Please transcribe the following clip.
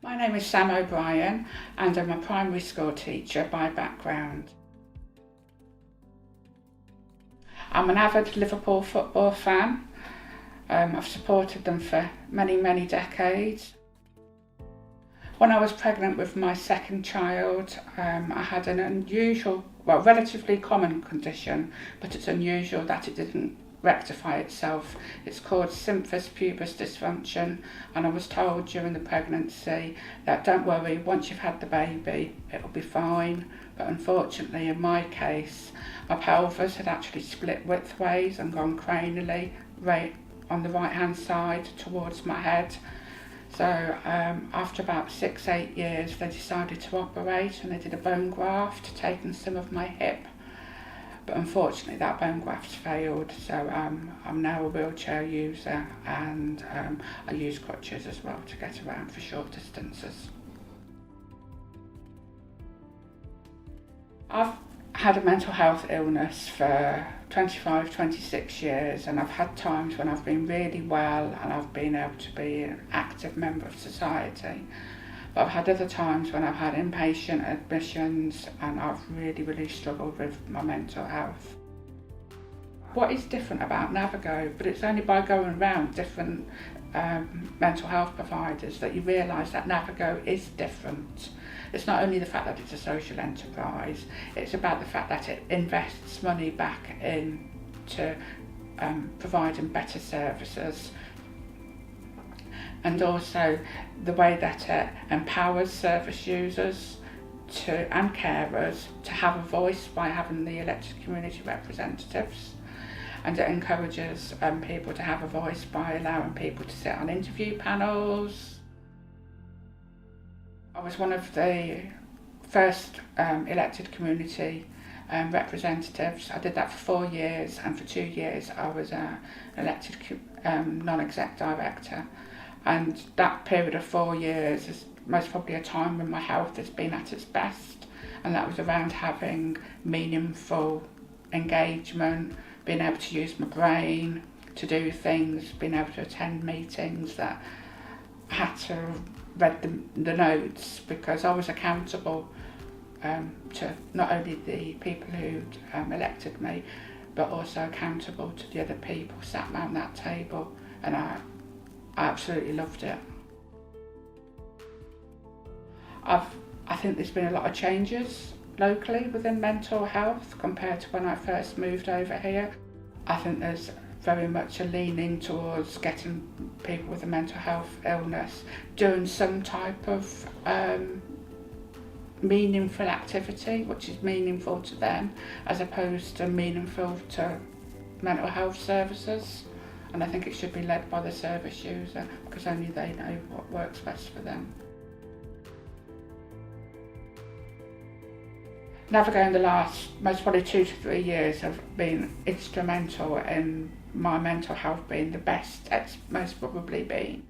My name is Sam O'Brien and I'm a primary school teacher by background. I'm an avid Liverpool football fan. I've supported them for many decades. When I was pregnant with my second child, I had an unusual, relatively common condition, but it's unusual that it didn't rectify itself. It's called symphysis pubis dysfunction, and I was told during the pregnancy that don't worry, once you've had the baby it'll be fine. But unfortunately in my case, my pelvis had actually split widthways and gone cranially right on the right hand side towards my head. So after about 6-8 years they decided to operate, and they did a bone graft taking some of my hip. But unfortunately that bone graft failed, so I'm now a wheelchair user, and I use crutches as well to get around for short distances. I've had a mental health illness for 25-26 years, and I've had times when I've been really well and I've been able to be an active member of society. But I've had other times when I've had inpatient admissions and I've really struggled with my mental health. What is different about NAViGO, but it's only by going around different mental health providers that you realise that NAViGO is different. It's not only the fact that it's a social enterprise, it's about the fact that it invests money back into providing better services, and also the way that it empowers service users and carers to have a voice by having the elected community representatives, and it encourages people to have a voice by allowing people to sit on interview panels. I was one of the first elected community representatives. I did that for 4 years, and for 2 years I was an elected non-exec director. And that period of 4 years is most probably a time when my health has been at its best, and that was around having meaningful engagement, being able to use my brain to do things, being able to attend meetings that I had to read the notes, because I was accountable to not only the people who'd elected me, but also accountable to the other people sat around that table, and I absolutely loved it. I think there's been a lot of changes locally within mental health compared to when I first moved over here. I think there's very much a leaning towards getting people with a mental health illness doing some type of meaningful activity, which is meaningful to them as opposed to meaningful to mental health services. And I think it should be led by the service user, because only they know what works best for them. NAViGO in the last most probably 2 to 3 years have been instrumental in my mental health being the best it's most probably been.